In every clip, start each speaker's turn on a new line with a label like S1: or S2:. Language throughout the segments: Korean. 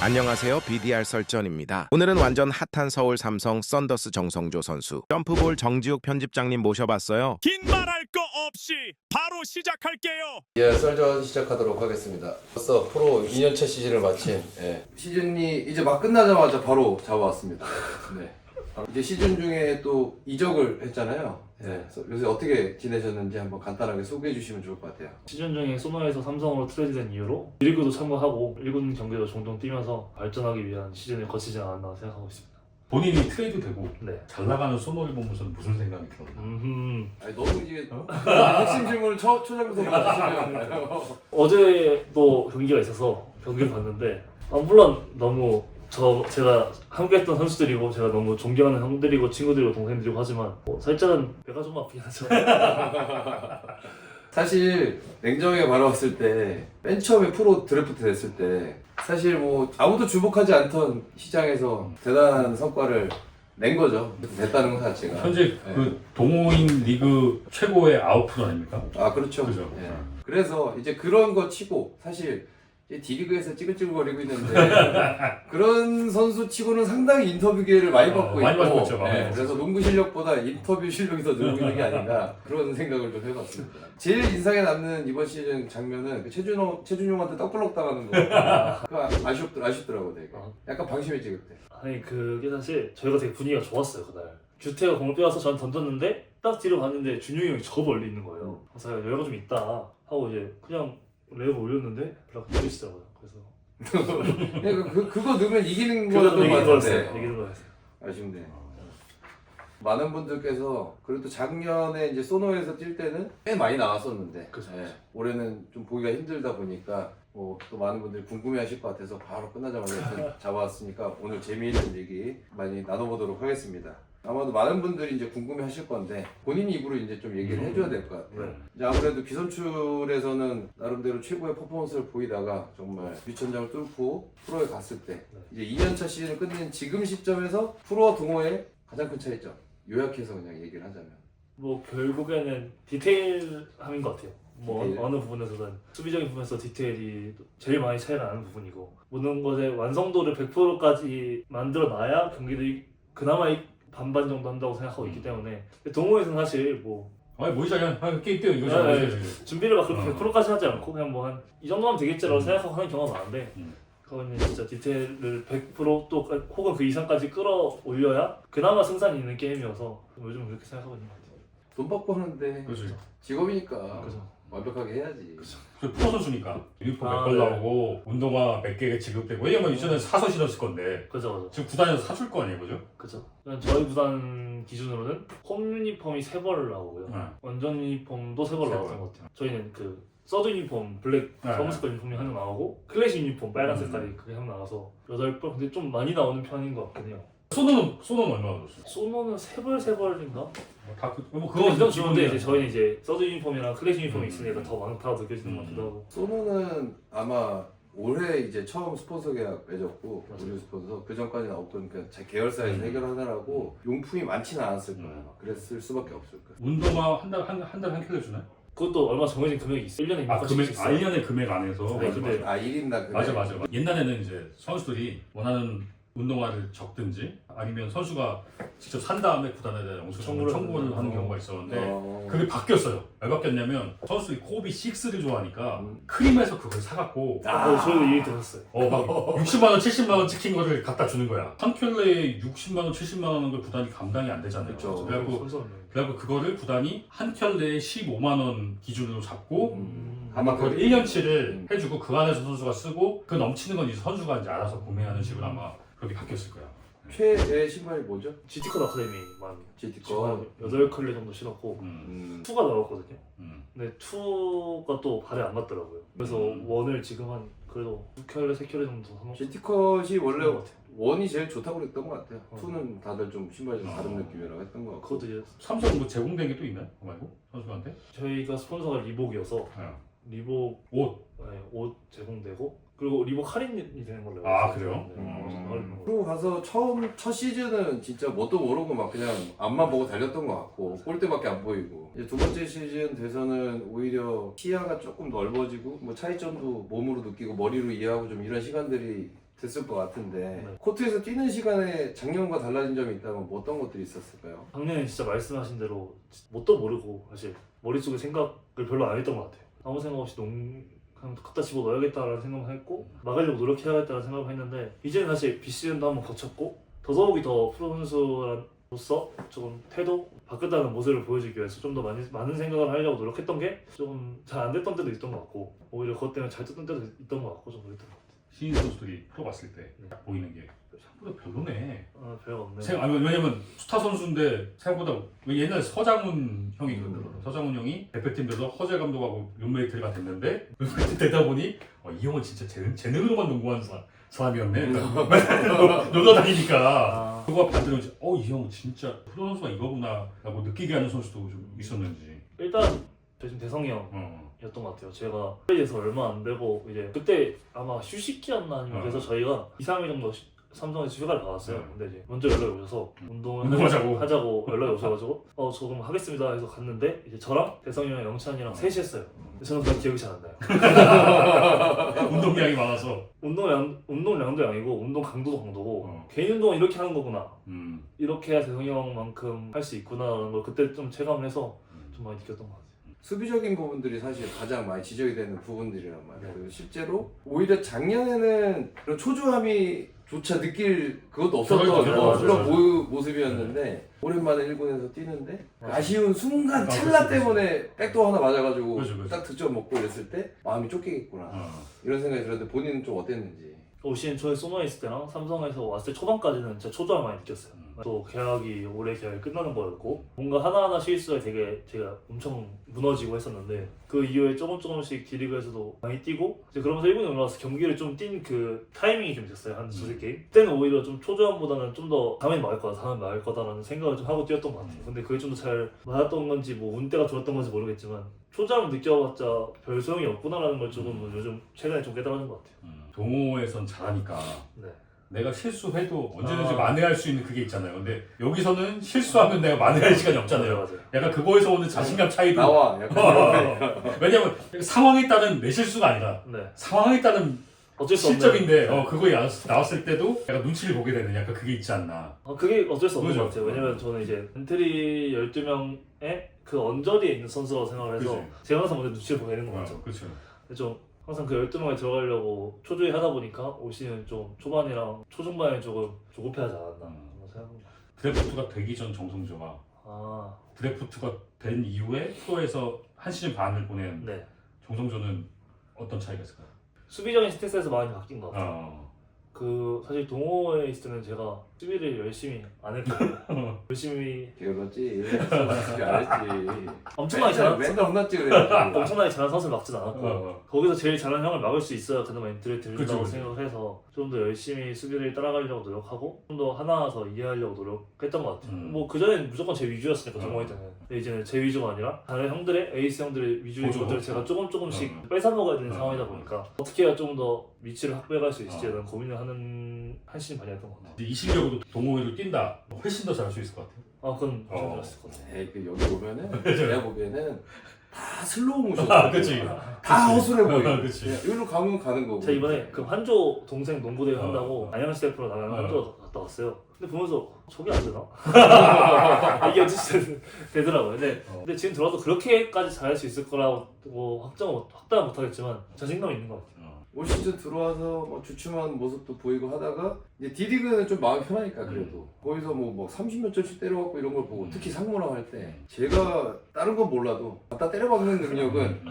S1: 안녕하세요. BDR 설전입니다. 오늘은 완전 핫한 서울 삼성 썬더스 정성조 선수, 점프볼 정지욱 편집장님 모셔봤어요.
S2: 긴 말할 거 없이 바로 시작할게요.
S3: 예, 썰전 시작하도록 하겠습니다. 벌써 프로 2년차 시즌을 마친 시즌이 이제 막 끝나자마자 바로 잡아왔습니다. 네. 이제 시즌 중에 또 이적을 했잖아요. 그래서 요새 어떻게 지내셨는지 한번 간단하게 소개해 주시면 좋을 것 같아요.
S4: 시즌 중에 소노에서 삼성으로 트레이드된 이후로 1군도 참가하고 1군 경기도 종종 뛰면서 발전하기 위한 시즌을 거치지 않았나 생각하고 있습니다.
S5: 본인이 트레이드 되고
S4: 네.
S5: 잘 나가는 소노를 보면서 무슨 생각이 들었나?
S3: 아니, 너무 이제 핵심 질문을 초장부터 받으시면
S4: 어제도 경기가 있어서 경기를 봤는데 물론 너무 제가 함께 했던 선수들이고 제가 너무 존경하는 형들이고 친구들이고 동생들이고 하지만 살짝은 배가 좀 아프긴 하죠.
S3: 사실 냉정하게 바라봤을 때 맨 처음에 프로 드래프트 됐을 때 사실 뭐 아무도 주목하지 않던 시장에서 대단한 성과를 낸 거죠. 됐다는 것 자체가.
S5: 현재 그 동호인 리그 최고의 아웃풋 아닙니까?
S3: 아 그렇죠.
S5: 그죠.
S3: 예. 그래서 이제 그런 거 치고 사실 이제 D리그에서 찌글찌글거리고 있는데 그런 선수 치고는 상당히 인터뷰 기회를 많이 받고
S5: 많이
S3: 있고
S5: 받고 있죠, 많이 받고
S3: 그래서 농구 실력보다 인터뷰 실력이 더 늘고 있는 게 아닌가 그런 생각을 좀 해봤습니다. 제일 인상에 남는 이번 시즌 장면은 그 최준용한테 떡블럭 당하는 거 그거 아쉽더라고 되게. 약간 방심했지 그때.
S4: 아니 그게 사실 저희가 되게 분위기가 좋았어요 그날. 규태가 공을 빼와서 저한테 던졌는데 딱 뒤로 봤는데 준용이 형이 저 멀리 있는 거예요. 그래서 여유가 좀 있다 하고 이제 그냥 레이브 올렸는데 블락 때리시더라고요. 그래서
S3: 그거 넣으면 이기는
S4: 그거
S3: 거였던 것
S4: 이기는
S3: 같은데
S4: 거였어요. 이기는 거였어요.
S3: 아쉽네. 많은 분들께서 그래도 작년에 이제 소노에서 뛸 때는 꽤 많이 나왔었는데
S4: 그쵸.
S3: 올해는 좀 보기가 힘들다 보니까 또 많은 분들이 궁금해하실 것 같아서 바로 끝나자마자 일단 잡아왔으니까 오늘 재미있는 얘기 많이 나눠보도록 하겠습니다. 아마도 많은 분들이 이제 궁금해하실 건데 본인 입으로 이제 좀 얘기를 해줘야 될 것 같아요.
S4: 네.
S3: 이제 아무래도 기선출에서는 나름대로 최고의 퍼포먼스를 보이다가 정말 유천장을 뚫고 프로에 갔을 때 이제 2년차 시즌을 끝낸 지금 시점에서 프로와 동호의 가장 큰 차이점 요약해서 그냥 얘기를 하자면
S4: 뭐 결국에는 디테일함인 것 같아요. 뭐
S3: 디테일?
S4: 어느 부분에서든 수비적인 부분에서 디테일이 제일 많이 차이가 나는 부분이고 모든 것의 완성도를 100%까지 만들어놔야 경기들이 그나마 반반 정도 한다고 생각하고 있기 때문에 동호회에서는 사실 뭐
S5: 아니 뭐 이제 그냥 게임 뛰어 이거죠.
S4: 준비를 막 그렇게 100%까지 하지 않고 그냥 뭐 한 이 정도면 되겠지라고 생각하고 하는 경우가 많은데 그거는 진짜 디테일을 100%또 혹은 그 이상까지 끌어올려야 그나마 승산이 있는 게임이어서 요즘 그렇게 생각하고 있는 것 같아요.
S3: 돈 받고 하는데
S5: 그렇죠.
S3: 직업이니까
S4: 그죠.
S3: 완벽하게 해야지.
S5: 프로 선수니까 유니폼
S4: 아,
S5: 100벌
S4: 네.
S5: 나오고 운동화 100개가 지급되고 왜냐면 이전에 사서 신었을 건데
S4: 그죠.
S5: 지금 구단에서 사줄 거 아니에요, 그죠?
S4: 그죠. 저희 구단 기준으로는 홈 유니폼이 3벌 나오고요.
S5: 네.
S4: 원정 유니폼도 3벌
S5: 세
S4: 나왔던
S5: 벌.
S4: 것 같아요. 저희는 그 서드 유니폼 블랙
S5: 네.
S4: 검은색 유니폼이 하나 나오고 클래식 유니폼 빨간 색깔이 그게 하나 나와서 8벌. 근데 좀 많이 나오는 편인 것 같긴 해요.
S5: 소노는 얼마나 줬어요?
S4: 소노는 3벌인가?
S5: 뭐
S4: 그건 좋은데
S5: 기본이야.
S4: 이제 저희는 이제 서드 유니폼이랑 클래식 유니폼이 있으니까 더 많다고 느껴지는 것 같기도 하고.
S3: 소노는 아마 올해 이제 처음 스폰서 계약 맺었고
S4: 맞아요.
S3: 우리 스폰서 그 전까지는 없던 그 계열사에서 해결하느라고 용품이 많지는 않았을 거예요. 그랬을 수밖에 없을 거예요.
S5: 운동화 한 달에 한 켤레 주나요?
S4: 그것도 얼마 정해진 금액이 있어요. 1년에
S5: 아 금액 1년에 금액 안에서
S4: 네,
S5: 맞아,
S4: 근데-
S5: 맞아.
S3: 1인당
S5: 맞아. 옛날에는 이제 선수들이 원하는 운동화를 적든지 아니면 선수가 직접 산 다음에 구단에 대한 영수증을 청구를 하는 경우가 있었는데 그게 바뀌었어요. 왜 바뀌었냐면 선수들이 코비 6를 좋아하니까 크림에서 그걸 사갖고
S4: 저희도 얘기 들었어요.
S5: 막 60만 원, 70만 원 찍힌 거를 갖다 주는 거야. 한 켤레에 60만 원, 70만 원은 걸 구단이 감당이 안 되잖아요.
S3: 그쵸.
S5: 그래갖고 그거를 구단이 한 켤레에 15만 원 기준으로 잡고
S3: 아마
S5: 그걸 1년치를 해주고 그 안에서 선수가 쓰고 그 넘치는 건 이제 선수가 이제 알아서 구매하는 식으로 아마 그렇게 바뀌었을 거야.
S3: 최애 신발이 뭐죠?
S4: GT컷 아카데미만
S3: GT컷.
S4: 8컬레 정도 신었고 2가 나왔거든요. 근데 2가 또 발에 안 맞더라고요. 그래서 1을 지금 한 그래도 2켤레, 3켤레 정도 사놓고
S3: GT컷이 원래
S4: 것 같아요.
S3: 원이 제일 좋다고 그랬던 것 같아요. 투는 다들 좀 신발이 좀 다른 느낌이라고 했던 것 같고.
S4: 그것도 이제
S5: 삼성 뭐 제공된 게 또 있나요? 그거 말고 선수한테?
S4: 저희가 스폰서가 리복이어서 리복
S5: 옷.
S4: 옷 제공되고 그리고 리복 할인이 되는 걸로
S5: 아,
S4: 알고 있어요.
S5: 그래요?
S4: 네, 할인.
S3: 프로 가서 첫 시즌은 진짜 뭣도 모르고 막 그냥 앞만 보고 달렸던 것 같고 골대밖에 안 보이고 이제 두 번째 시즌 돼서는 오히려 시야가 조금 넓어지고 뭐 차이점도 몸으로 느끼고 머리로 이해하고 좀 이런 시간들이 됐을 것 같은데
S4: 네.
S3: 코트에서 뛰는 시간에 작년과 달라진 점이 있다면 뭐 어떤 것들이 있었을까요?
S4: 작년에 진짜 말씀하신 대로 뭣도 모르고 사실 머릿속에 생각을 별로 안 했던 것 같아요. 아무 생각 없이 그냥 갖다 집어 넣어야겠다라는 생각을 했고 막으려고 노력해야겠다는 생각을 했는데 이제는 사실 비시즌도 한번 거쳤고 더더욱이 더 프로 선수로서 조금 태도 바뀌었다는 모습을 보여주기 위해서 좀 더 많은 생각을 하려고 노력했던 게 조금 잘 안 됐던 때도 있던 것 같고 오히려 그것 때문에 잘 됐던 때도 있던 것 같고 좀 그랬던 것 같아요.
S5: 신인 선수들이 프로 봤을 때 딱 보이는 게 생각보다 별로네.
S4: 별거 없네.
S5: 아니, 왜냐면 스타 선수인데 생각보다 옛날에 서장훈 형이 그러더라고요. 서장훈 형이 대표팀 돼서 허재 감독하고 룸메이트가 됐는데 룸메이트 되다 보니 이 형은 진짜 재능으로만 농구하는 사람이었네. 놀러 다니니까 그거와 반대로 이제 이 형은 진짜 프로 선수가 이거구나 라고 느끼게 하는 선수도 좀 있었는지.
S4: 일단 저 지금 대성이 형이었던 것 같아요. 제가 프레이에서 얼마 안 되고 이제 그때 아마 휴식기였나 아니면 그래서 저희가 2, 3일 정도 삼성에서 휴가를 받았어요. 근데 이제 먼저 연락이 오셔서 운동을 하자고 연락이 오셔가지고 저 그럼 하겠습니다 해서 갔는데 이제 저랑 대성이 형이랑 영찬이랑 셋이 했어요. 저는 그냥 기억이 잘 안 나요.
S5: 운동량이 많아서
S4: 운동량도 양이고 운동 강도도 강도고 개인 운동은 이렇게 하는 거구나 이렇게 해야 대성이 형만큼 할 수 있구나라는 걸 그때 좀 체감을 해서 좀 많이 느꼈던 것 같아요.
S3: 수비적인 부분들이 사실 가장 많이 지적이 되는 부분들이란 말이에요. 그리고 실제로 오히려 작년에는 그런 초조함이 조차 느낄 그것도 없었던 그런 모습이었는데 오랜만에 1군에서 뛰는데 아쉬운 순간 찰나 때문에 백도 하나 맞아가지고 딱 득점 먹고 이랬을 때 마음이 쫓기겠구나 이런 생각이 들었는데 본인은 좀 어땠는지.
S4: 올 시즌 초에 소노에 있을 때랑 삼성에서 왔을 때 초반까지는 진짜 초조함을 많이 느꼈어요. 또 계약이 올해 계약이 끝나는 거였고 뭔가 하나하나 실수가 되게 제가 엄청 무너지고 했었는데 그 이후에 조금씩 D리그에서도 많이 뛰고 이제 그러면서 1군에 올라와서 경기를 좀 뛴 그 타이밍이 좀 있었어요. 한 두세 게임. 그때는 오히려 좀 초조함보다는 좀 더 다음엔 막을 거다라는 생각을 좀 하고 뛰었던 것 같아요. 근데 그게 좀 더 잘 맞았던 건지 뭐 운때가 좋았던 건지 모르겠지만 초조함을 느껴봤자 별 소용이 없구나라는 걸 조금 요즘 최근에 좀 깨달은 것 같아요.
S5: 동호회에선 잘하니까
S4: 네.
S5: 내가 실수해도 언제든지 만회할 수 있는 그게 있잖아요. 근데 여기서는 실수하면 내가 만회할 시간이 없잖아요.
S4: 맞아요.
S5: 약간 그거에서 오는 자신감 차이도
S3: 나와 약간
S5: 왜냐면 상황에 따른 내 실수가 아니라
S4: 네.
S5: 상황에 따른
S4: 어쩔 수 없는
S5: 실적인데 그거에 나왔을 때도 약간 눈치를 보게 되는 약간 그게 있지 않나.
S4: 그게 어쩔 수 없는
S5: 그죠?
S4: 것 같아요. 왜냐면 저는 이제 엔트리 12명의 그 언저리에 있는 선수라고 생각을 해서
S5: 그치.
S4: 제가 항상 먼저 눈치를 보게 되는 것 같죠.
S5: 그렇죠.
S4: 근데 좀 항상 그 12명에 들어가려고 초조히 하다 보니까 올 시즌 좀 초반이랑 초중반에 조금 조급해하지 않았나 생각합니다.
S5: 드래프트가 되기 전 정성조가 드래프트가 된 이후에 프로에서 한 시즌 반을 보낸
S4: 네.
S5: 정성조는 어떤 차이가 있을까요?
S4: 수비적인 스탯에서 많이 바뀐 것 같아요. 그 사실 동호회에 있을 때는 제가 수비를 열심히 안 했거든요. 열심히
S3: 그렇지 안 했지
S4: 엄청나게 잘한
S3: 맨날 혼났지 그래가지고
S4: 엄청나게 잘하는 선수를 막진 않았고 거기서 제일 잘하는 형을 막을 수 있어야 그나마 엔트리에 들린다고 생각을 해서 좀 더 열심히 수비를 따라가려고 노력하고 좀 더 하나 더 이해하려고 노력했던 것 같아요. 뭐 그전엔 무조건 제 위주였으니까 동호회 때는. 근데 이제는 제 위주가 아니라 다른 형들의 에이스 형들의 위주인 것들을 제가 조금씩 뺏어먹어야 되는 상황이다 보니까 어떻게 해야 좀 더 위치를 확보해갈 수 있을지에 대한 고민을 하는 한 시즌 반이었던 것 같아요.
S5: 이 실력으로 동호회를 뛴다 훨씬 더 잘할 수 있을 것 같아요.
S4: 그건 좀 잘했을 것 같아요.
S3: 에이 여기 보면은 제가 보기에는 다 슬로우 모션
S5: 그치.
S3: 다 허술해 보여.
S5: 그치.
S3: 여기로 가면 가는 거고.
S4: 제가 이번에 그 한조 동생 농구대회 한다고 안양시대표로 나가는 한조 갔다 왔어요. 근데 보면서 저게 안 되나? 이게 어쨌든 되더라고요. 근데 지금 들어도 그렇게까지 잘할 수 있을 거라고 확답은 못하겠지만 자신감이 있는 것 같아요.
S3: 올 시즌 들어와서 뭐 주춤한 모습도 보이고 하다가 이제 D리그는 좀 마음이 편하니까 그래도 거기서 뭐 30몇 점씩 때려갖고 이런 걸 보고 특히 상무랑 할 때 제가 다른 건 몰라도 갖다 때려박는 능력은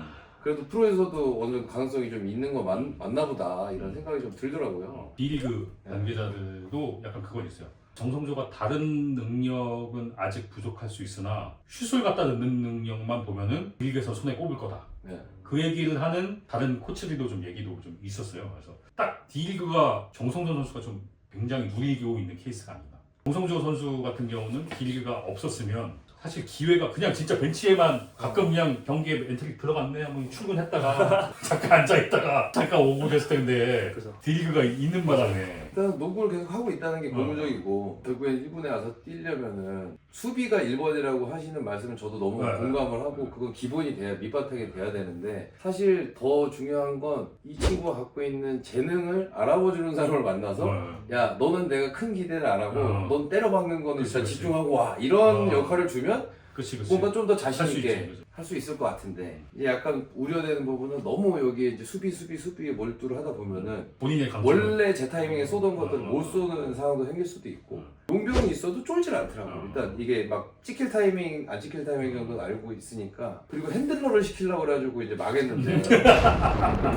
S3: 그래도 프로에서도 어느 정도 가능성이 좀 있는 거 맞나 보다 이런 생각이 좀 들더라고요.
S5: D리그 관계자들도 약간 그건 있어요. 정성조가 다른 능력은 아직 부족할 수 있으나 슛을 갖다 넣는 능력만 보면은 D리그에서 손에 꼽을 거다.
S3: 네.
S5: 그 얘기를 하는 다른 코치들도 좀 얘기도 좀 있었어요. 그래서 딱 D리그가 정성조 선수가 좀 굉장히 누리고 있는 케이스가 아닌가. 정성조 선수 같은 경우는 D리그가 없었으면 사실 기회가 그냥 진짜 벤치에만 가끔 그냥 경기에 엔트리 들어갔네 하면 출근했다가 잠깐 앉아있다가 잠깐 오고 그랬을 텐데
S4: 그죠.
S5: D리그가 있는 바람에
S3: 일단 농구를 계속 하고 있다는 게 고무적이고 결국엔 1군에 와서 뛰려면은 수비가 1번이라고 하시는 말씀은 저도 너무
S5: 네.
S3: 공감을 하고 그건 기본이 돼야 밑바탕이 돼야 되는데 사실 더 중요한 건 이 친구가 갖고 있는 재능을 알아봐주는 사람을 만나서 야 너는 내가 큰 기대를 안 하고 넌 때려박는 거는 진짜
S5: 그치.
S3: 집중하고 와 이런 역할을 주면
S5: 그치
S3: 뭔가 좀 더
S5: 할
S3: 자신
S5: 수
S3: 있게
S5: 있지, 그치.
S3: 할 수 있을 것 같은데 이제 약간 우려되는 부분은 너무 여기에 이제 수비에 몰두를 하다 보면은
S5: 본인의 감정
S3: 원래 제 타이밍에 쏘던 것들을 못 쏘는 상황도 생길 수도 있고 용병이 있어도 쫄질 않더라고요. 일단 이게 막 찍힐 타이밍 안 찍힐 타이밍 정도는 알고 있으니까 그리고 핸들러를 시키려고 그래가지고 이제 망했는데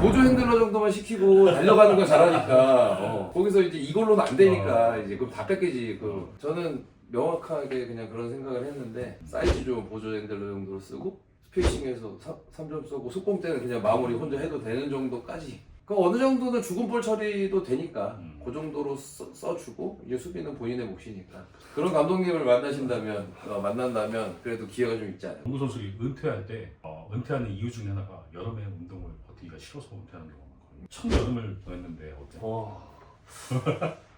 S3: 보조 핸들러 정도만 시키고 달려가는 거 잘하니까 거기서 이제 이걸로는 안 되니까 이제 그럼 다 뺏기지. 저는 명확하게 그냥 그런 생각을 했는데 사이즈 좀 보조 핸들러 정도로 쓰고 스페이싱에서 3점 쏘고 속공 때는 그냥 마무리 혼자 해도 되는 정도까지. 그 어느 정도는 죽은 볼 처리도 되니까 그 정도로 써주고 이제 수비는 본인의 몫이니까 그런 감독님을 만난다면 그래도 기회가 좀 있지 않아요.
S5: 농구 선수들이 은퇴할 때 은퇴하는 이유 중에 하나가 여름에 운동을 버티기가 싫어서 은퇴하는 경우가 많거든요. 첫 여름을 보냈는데 어때?
S4: 와.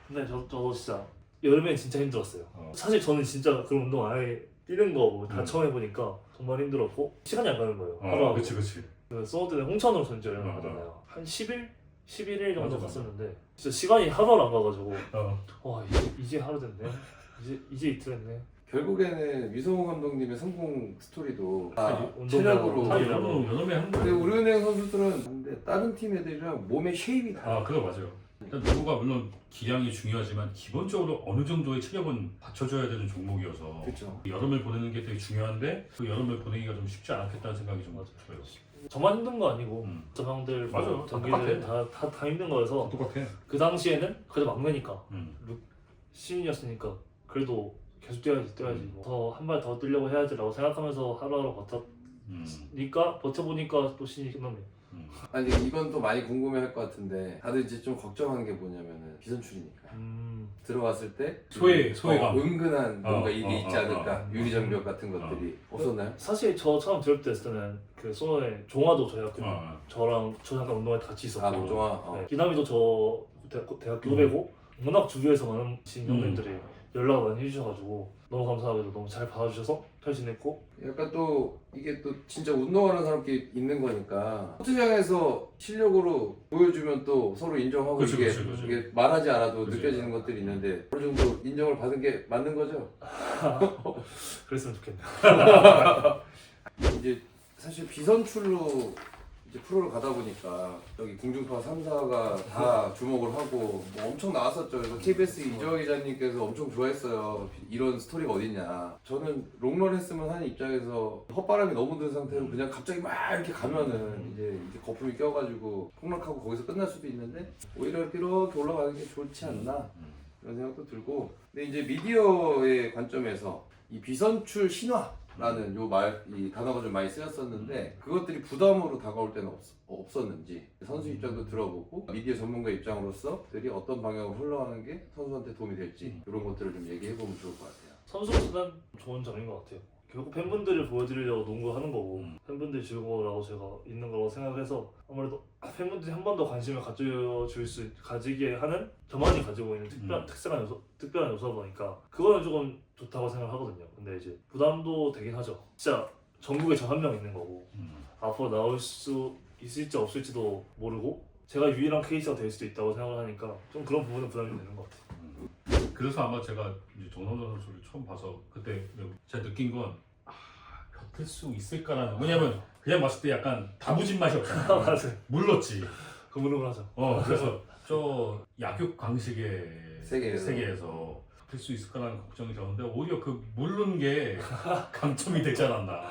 S4: 근데 저도 진짜 여름엔 진짜 힘들었어요. 사실 저는 진짜 그런 운동 아예 뛰는 거 다 처음 해보니까 정말 힘들었고 시간이 안 가는 거예요. 하루하루.
S5: 그치
S4: 그 서울 때는 홍천으로 전지 여행 가잖아요. 한 10일? 11일 정도 갔었는데 진짜 시간이 하루하루 안 가가지고 와 이제 하루 됐네. 이제 이틀 했네.
S3: 결국에는 위성호 감독님의 성공 스토리도
S4: 운동량,
S3: 체력으로
S4: 운동량.
S5: 여름에 하는
S3: 근데
S5: 거예요.
S3: 우리은행 선수들은 근데 다른 팀 애들이랑 몸의 쉐입이 달라.
S5: 그거 맞아요. 일단 농구가 물론 기량이 중요하지만 기본적으로 어느 정도의 체력은 받쳐줘야 되는 종목이어서
S3: 그렇죠.
S5: 여름을 보내는 게 되게 중요한데 그 여름을 보내기가 좀 쉽지 않았겠다는 생각이 좀 들어요.
S4: 저만 힘든 거 아니고 저 형들
S5: 맞아.
S4: 뭐 동기들 다 힘든 거여서
S5: 똑같아.
S4: 그 당시에는 그래도 막내니까
S5: 음.
S4: 신인이었으니까 그래도 계속 뛰어야지 더 한 발 더 뛰려고 해야지라고 생각하면서 하루하루 버텼으니까 버텨보니까 또 신이 끝났네요.
S3: 아니 이건 또 많이 궁금해할 것 같은데 다들 이제 좀 걱정하는 게 뭐냐면은 비선출이니까 들어갔을 때
S5: 소외감.
S3: 은근한 뭔가 이게 있지
S5: 어.
S3: 않을까 유리장벽 같은 것들이 없었나요?
S4: 사실 저 처음 드랍됐을 때는 그 소년의 종화도 저희 학교 저랑 저 잠깐 운동회 같이 있었고
S3: 농종아
S4: 네. 기남이도 저 대학교 후배고 워낙 주위에서 많은 형님들이 연락 많이 해주셔가지고 너무 감사하게도 너무 잘 받아주셔서 잘 지냈고
S3: 약간 또 이게 또 진짜 운동하는 사람끼리 있는 거니까 코트장에서 실력으로 보여주면 또 서로 인정하고
S5: 그치.
S3: 이게 말하지 않아도
S5: 그치.
S3: 느껴지는 것들이 있는데 어느 정도 인정을 받은 게 맞는 거죠?
S4: 그랬으면 좋겠네요.
S3: 이제 사실 비선출로 이제 프로를 가다 보니까 여기 공중파 3사가 다 주목을 하고 뭐 엄청 나왔었죠. 그래서 KBS 이정희 기자님께서 엄청 좋아했어요. 이런 스토리가 어딨냐. 저는 롱런 했으면 하는 입장에서 헛바람이 너무 든 상태로 그냥 갑자기 막 이렇게 가면은 이제 거품이 껴가지고 폭락하고 거기서 끝날 수도 있는데 오히려 이렇게 올라가는 게 좋지 않나 이런 생각도 들고 근데 이제 미디어의 관점에서 이 비선출 신화 라는 이 단어가 좀 많이 쓰였었는데 그것들이 부담으로 다가올 때는 없었는지 선수 입장도 들어보고 미디어 전문가 입장으로서들이 어떤 방향으로 흘러가는 게 선수한테 도움이 될지 이런 것들을 좀 얘기해보면 좋을 것 같아요.
S4: 선수로서는 좋은 점인 것 같아요. 결국 팬분들을 보여드리려고 농구하는 거고 팬분들이 즐거우라고 제가 있는 거라고 생각해서 아무래도 팬분들이 한 번 더 관심을 가지게 하는 저만이 가지고 있는 특별한 요소다 보니까 그거는 조금 좋다고 생각하거든요. 근데 이제 부담도 되긴 하죠. 진짜 전국에 저 한 명 있는 거고 앞으로 나올 수 있을지 없을지도 모르고 제가 유일한 케이스가 될 수도 있다고 생각을 하니까 좀 그런 부분은 부담이 되는 것 같아요.
S5: 그래서 아마 제가 이제 정성전 선수를 처음 봐서 그때 제가 느낀 건 버틸 수 있을까라는 왜냐면 그냥 봤을 때 약간 다부진 맛이 없잖아요.
S4: 맞아요.
S5: 물렀지.
S4: 흐물흐물하죠.
S5: 그래서 저 약육 강식의
S3: 세계에서.
S5: 세계에서 버틸 수 있을까라는 걱정이 들었는데 오히려 그 물른 게 강점이 되지 않았나.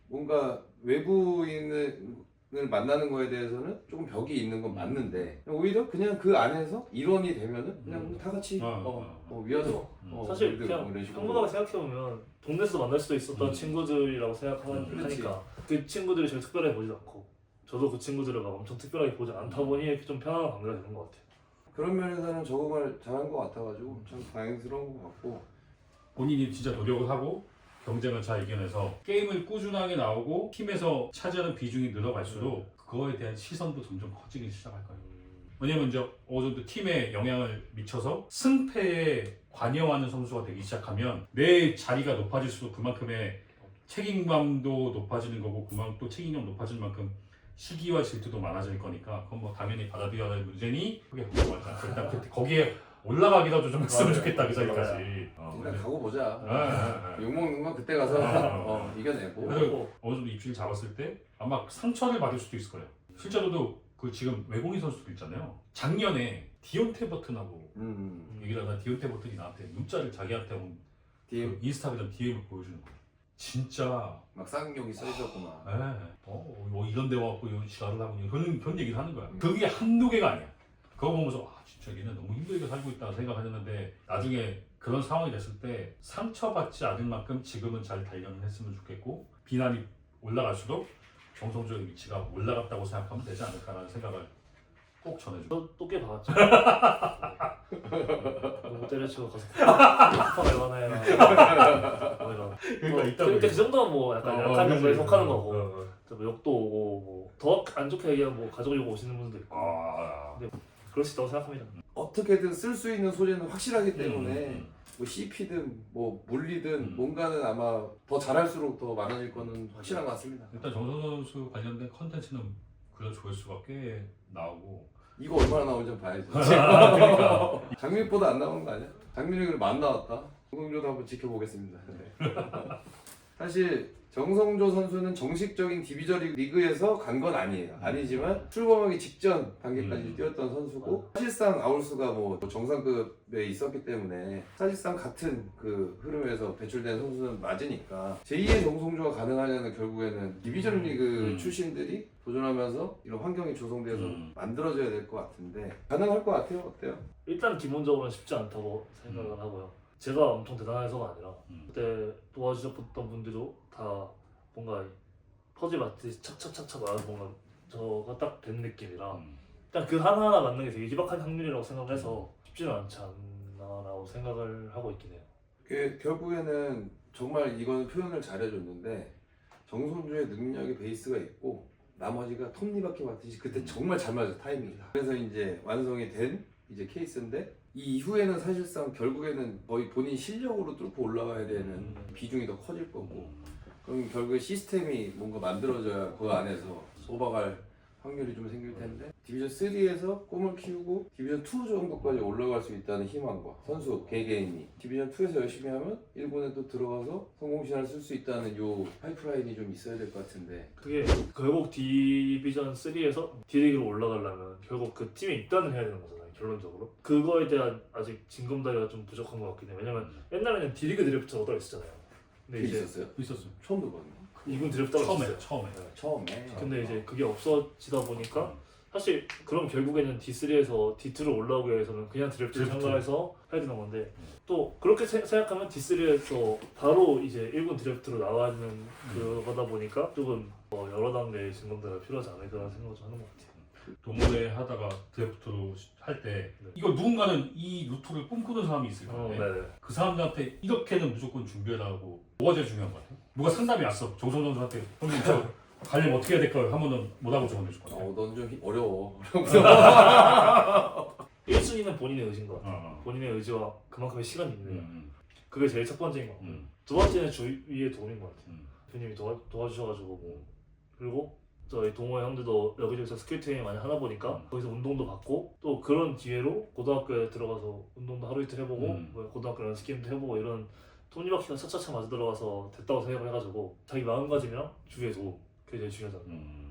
S3: 뭔가 외부인을 만나는 거에 대해서는 조금 벽이 있는 건 맞는데 오히려 그냥 그 안에서 일원이 되면은 그냥 다 같이 위아더
S4: 사실 그냥 평범하게 생각해보면 동네에서 만날 수도 있었던 친구들이라고 생각하니까 그 친구들이 저를 특별하게 보지도 않고 저도 그 친구들을 막 엄청 특별하게 보지 않다 보니 이렇게 좀 편안한 관계가 되는 것 같아요.
S3: 그런 면에서는 적응을 잘한 것 같아가지고 참 다행스러운 것 같고
S5: 본인이 진짜 노력을 하고 경쟁을 잘 이겨내서 게임을 꾸준하게 나오고 팀에서 차지하는 비중이 늘어갈수록 그거에 대한 시선도 점점 커지기 시작할 거예요. 왜냐면 이제 어느 정도 팀에 영향을 미쳐서 승패에 관여하는 선수가 되기 시작하면 내 자리가 높아질수록 그만큼의 책임감도 높아지는 거고 그만큼 또 책임감 높아지는 만큼 시기와 질투도 많아질 거니까 그건 뭐 당연히 받아들여야 될 문제니 그게 걱정하지 않고 일단 그때 거기에 올라가기라도 좀 했으면 좋겠다 그 자리까지.
S3: 일단 가고 보자.
S5: 네.
S3: 욕먹는 건 그때 가서 이겨내고.
S5: 그래서 어느 정도 입지를 잡았을 때 아마 상처를 받을 수도 있을 거예요. 실제로도 그 지금 외국인 선수들 있잖아요. 작년에 디온테 버튼하고 얘기를 하다 디온테 버튼이 나한테 문자를 자기한테 온
S3: DM
S5: 그 인스타그램 DM을 보여주는 거예요. 진짜
S3: 막 쌍욕이 써 있었구나.
S5: 이런 데 와갖고 이런 지랄을 하고 그런 얘기를 하는 거야. 그게 한두 개가 아니야. 그거 보면서 진짜 얘는 너무 힘들게 살고 있다 생각하셨는데 나중에 그런 상황이 됐을 때 상처받지 않을 만큼 지금은 잘 단련을 했으면 좋겠고 비난이 올라갈수록 정성적인 위치가 올라갔다고 생각하면 되지 않을까라는 생각을 꼭 전해줘.
S4: 또 꽤 봐왔죠. 너무 때려치고 가서 팍팍 얼마나
S5: 그러니까 있다고.
S4: 그러니까 그 정도는 뭐 약간 약한 정도에 속하는 거고
S5: 어.
S4: 뭐 욕도 오고 뭐 더 안 좋게 얘기하면 뭐 가족 욕 오시는 분도 있고 근데 그럴 수 있다고 생각합니다.
S3: 어떻게든 쓸 수 있는 소재는 확실하기 때문에 뭐 CP든 뭐 물리든 뭔가는 아마 더 잘할수록 더 많아질 거는 확실한 것 같습니다.
S5: 일단 정성 선수 관련된 컨텐츠는 그래도 조회수가 꽤 나오고
S3: 이거 얼마나 나오는지 좀 봐야지.
S5: 그러니까
S3: 장민보다 안 나오는 거 아니야? 장민이 그럼 안 나왔다. 정성조도 한번 지켜보겠습니다. 사실 정성조 선수는 정식적인 디비전 리그에서 간 건 아니에요. 아니지만 출범하기 직전 단계까지 뛰었던 선수고 사실상 아울스가 뭐 정상급에 있었기 때문에 사실상 같은 그 흐름에서 배출된 선수는 맞으니까 제2의 정성조가 가능하냐는 결국에는 디비전 리그 출신들이 도전하면서 이런 환경이 조성돼서 만들어져야 될 것 같은데 가능할 것 같아요. 어때요?
S4: 일단 기본적으로는 쉽지 않다고 생각을 하고요. 제가 엄청 대단해서가 아니라 그때 도와주셨던 분들도 다 뭔가 퍼즐 맞듯이 착착착착 맞아서 뭔가 저가 딱 된 느낌이라 일단 그 하나하나 맞는 게 되게 희박한 확률이라고 생각을 해서 쉽지는 않지 않나라고 생각을 하고 있긴 해요.
S3: 결국에는 정말 이건 표현을 잘해줬는데 정성조의 능력의 베이스가 있고 나머지가 톱니바퀴 맞듯이 그때 정말 잘 맞아 타이밍이. 그래서 이제 완성이 된 이제 케이스인데 이 이후에는 사실상 결국에는 거의 본인 실력으로 뚫고 올라가야 되는 비중이 더 커질 거고 그럼 결국에 시스템이 뭔가 만들어져야 그 안에서 쏘박할 확률이 좀 생길 텐데 디비전 3에서 꿈을 키우고 디비전 2 정도까지 올라갈 수 있다는 희망과 선수 개개인이 디비전 2에서 열심히 하면 1군에 또 들어가서 성공신화를 쓸 수 있다는 요 파이프라인이 좀 있어야 될 것 같은데
S4: 그게 결국 디비전 3에서 D리그로 올라가려면 결국 그 팀에 입단을 해야 되는 거잖아요. 결론적으로 그거에 대한 아직 징검다리가 좀 부족한 것 같긴 해요. 왜냐면 옛날에는 D리그 드래프트가 따로 있었잖아요. 근데
S3: 그게
S4: 이제
S3: 있었어요?
S5: 있었어요.
S3: 처음 들어봤네.
S4: 2군 드래프트가
S5: 처음에
S4: 있었어요.
S3: 처음에.
S4: 근데 이제 그게 없어지다 보니까 사실 그럼 결국에는 D3에서 D2로 올라오기 위해서는 그냥 드래프트를 참가해서 해야 되는 건데 또 그렇게 생각하면 D3에서 바로 이제 1군 드래프트로 나와는 그거다 보니까 조금 여러 단계의 징검다리가 필요하지 않을까라는 생각을 좀 하는 것 같아요.
S5: 동호회 하다가 드래프트로 할 때 이거 누군가는 이 루트를 꿈꾸는 사람이 있을 건데 그 사람들한테 이렇게는 무조건 준비해라고 뭐가 제일 중요한 것 같아요? 누가 상담이 왔어 정성 선수한테 형님 저 가려면 어떻게 해야 될까요? 하면은 뭐라고 적어내줄 것 같아요?
S3: 넌 좀 어려워.
S4: 1순위는 본인의 의지인 것 같아요. 본인의 의지와 그만큼의 시간이 있는 그게 제일 첫 번째인 것 같아요. 두 번째는 주위의 도움인 것 같아요. 대표님이 도와주셔가지고 뭐 그리고 저희 동호회 형들도 여기저기서 스킬 트레이닝 많이 하다 보니까 거기서 운동도 받고 또 그런 기회로 고등학교에 들어가서 운동도 하루 이틀 해보고 뭐 고등학교 연습 게임도 해보고 이런 톱니바퀴가 차차차 맞아 들어가서 됐다고 생각을 해가지고 자기 마음가짐이랑 주위의 도움 그게 제일 중요하잖아요.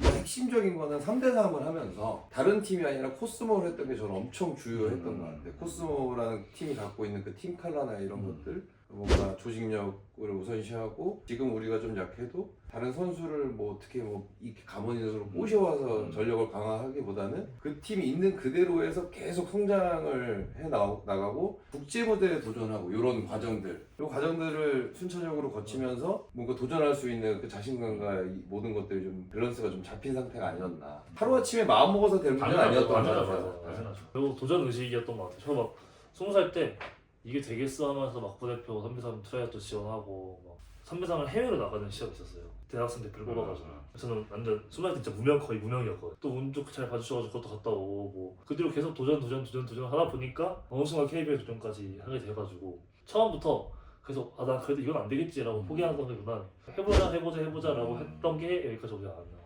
S3: 핵심적인 거는 3대3을 하면서 다른 팀이 아니라 코스모를 했던 게 저는 엄청 주요했던 것 같아요. 코스모라는 팀이 갖고 있는 그 팀 칼라나 이런 것들 뭔가 조직력을 우선시하고 지금 우리가 좀 약해도 다른 선수를 뭐 어떻게 뭐 이렇게 가문인으로 꼬셔와서 전력을 강화하기보다는 그 팀이 있는 그대로에서 계속 성장을 해 나가고 국제 무대에 도전하고 이런 과정들 이 과정들을 순차적으로 거치면서 뭔가 도전할 수 있는 그 자신감과 이 모든 것들이 좀 밸런스가 좀 잡힌 상태가 아니었나. 하루아침에 마음 먹어서 될 문제는 아니었던 것 같아요.
S4: 당연하죠. 그리고 도전 의식이었던 것 같아요. 저 막 20살 때 이게 되겠어 하면서 막 부대표 3대3 트라이아웃도 지원하고 막 3대3을 해외로 나가는 시합이 있었어요. 대학생 대표를 뽑아가지고 저는 완전 수마이 진짜 거의 무명이었거든요. 또 운 좋게 잘 봐주셔가지고 그것도 갔다 오고 그 뒤로 계속 도전 하다 보니까 어느 순간 KBL 도전까지 하게 돼가지고 처음부터 계속 난 그래도 이건 안 되겠지라고 포기하는 것보다 해보자라고 했던 게 여기까지 오지 않았나.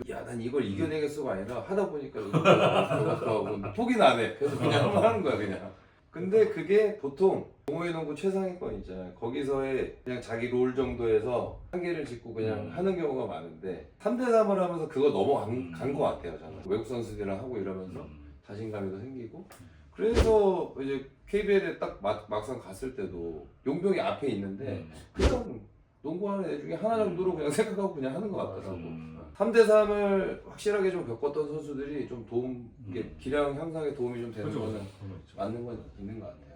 S3: 야, 난 이걸 이겨내겠어가 아니라 하다 보니까 이거 포기는 안 해. 그래서 그냥 하는 거야 그냥. 근데 그게 보통 동호회 농구 최상위권 있잖아요. 거기서의 그냥 자기 롤 정도에서 한계를 짚고 그냥 하는 경우가 많은데 3대3을 하면서 그거 넘어간 것 같아요. 저는 외국 선수들이랑 하고 이러면서 자신감이 더 생기고 그래서 이제 KBL에 딱 막상 갔을 때도 용병이 앞에 있는데 그냥 농구하는 애 중에 하나 정도로 그냥 생각하고 그냥 하는 것 같더라고. 3대3을 확실하게 좀 겪었던 선수들이 좀 이게 기량 향상에 도움이 좀 되는 거는 맞는 건 있는 것 같아요.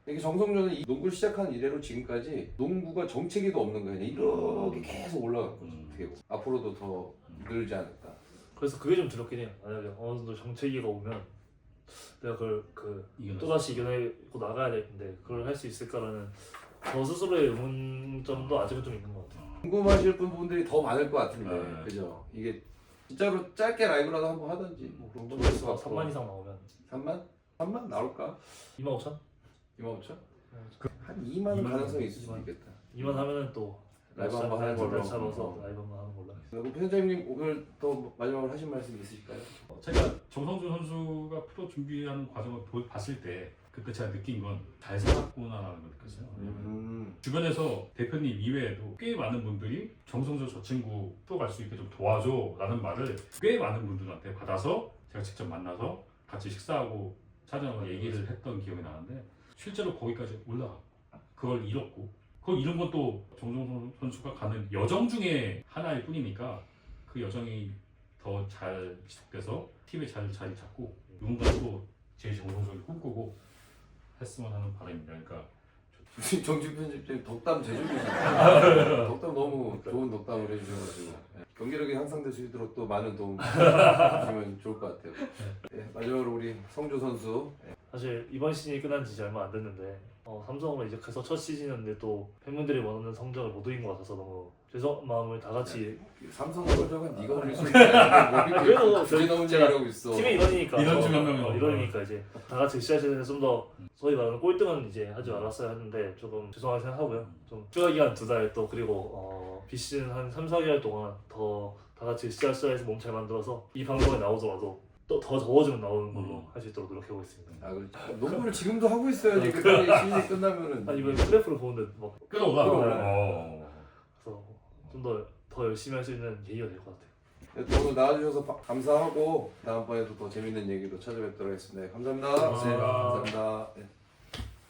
S3: 이게 정성조는 이 농구를 시작한 이래로 지금까지 농구가 정체기도 없는 거예요. 이렇게 계속 올라간 거죠. 어떻게 보면. 앞으로도 더 늘지 않을까.
S4: 그래서 그게 좀 두렵긴 해요. 만약에 어느 정도 정체기가 오면 내가 그걸 또다시 이겨내고 나가야 되는데 그걸 할 수 있을까라는 저 스스로의 의문점도 아직은 좀 있는 것 같아요.
S3: 궁금하실 분들이 더 많을 것 같은데, 그죠? 이게 진짜로 짧게 라이브라도 한번 하든지 뭐 그런 거 있을 것 같고.
S4: 3만 이상 나오면
S3: 3만? 3만 나올까?
S4: 2만 5천?
S3: 2만 5천? 한 2만은 가능성이 있을 수도 있겠다.
S4: 2만 하면은 또
S3: 라이브 한번 하는 걸로.
S4: 잡아서 라이브 한번 하는 걸로.
S3: 그럼 편장님 오늘 또 마지막으로 하신 말씀 있으실까요?
S5: 제가 정성준 선수가 프로 준비하는 과정을 봤을 때 그때 제가 느낀 건 잘 살았구나라는 걸 느꼈어요. 주변에서 대표님 이외에도 꽤 많은 분들이 정성준 저 친구 프로 갈 수 있게 좀 도와줘 라는 말을 꽤 많은 분들한테 받아서 제가 직접 만나서 같이 식사하고 촬영을 얘기를 했던 기억이 나는데 실제로 거기까지 올라가 그걸 잃었고 그걸 잃은 건 또 정성준 선수가 가는 여정 중에 하나일 뿐이니까 그 여정이 더 잘 지속돼서 팀에 잘 자리 잡고 누군가 또 제일 정성적인 꿈꾸고 했으면 하는 바람입니다. 그러니까
S3: 정준 편집장님 덕담 제조기시네요. 덕담 너무 좋은 덕담을 해주셔가지고 경기력이 향상될 수 있도록 또 많은 도움 주시면 좋을 것 같아요. 네, 마지막으로 우리 성조 선수.
S4: 사실 이번 시즌이 끝난 지 얼마 안 됐는데 삼성으로 이적해서 첫 시즌인데 또 팬분들이 원하는 성적을 못 이긴 것 같아서 너무 죄송한 마음을 다 같이
S3: 삼성 설정은 네가 올릴 수 있는
S4: 그래도
S3: 주제 넘은 얘기하고 있어.
S4: 팀의 일원이니까
S5: 일원 중 한 명이요.
S4: 일원이니까 이제 다 같이 시작해서 좀 더 소위 말하는 꼴등은 이제 하지 말았어야 했는데 조금 죄송하게 생각하고요. 좀 휴가 기간 2달 또 그리고 비시즌 한 3, 4개월 동안 더 다 같이 시작해서 몸 잘 만들어서 이 방송에 나오더라도 또 더 적어지면 나오는 걸로 할 수 있도록 노력해보겠습니다.
S3: 농구를 지금도 하고 있어야지. 그때 시즌이 끝나면은.
S4: 아니 이번에 플랫프로 보는데 막
S5: 끌어오라.
S4: 그래서 좀 더 열심히 할 수 있는 계기가 될 것 같아요.
S3: 네, 오늘 나와주셔서 감사하고 다음번에도 더 재밌는 얘기로 찾아뵙도록 하겠습니다. 네, 감사합니다.
S4: 고맙습니다.
S3: 감사합니다. 네.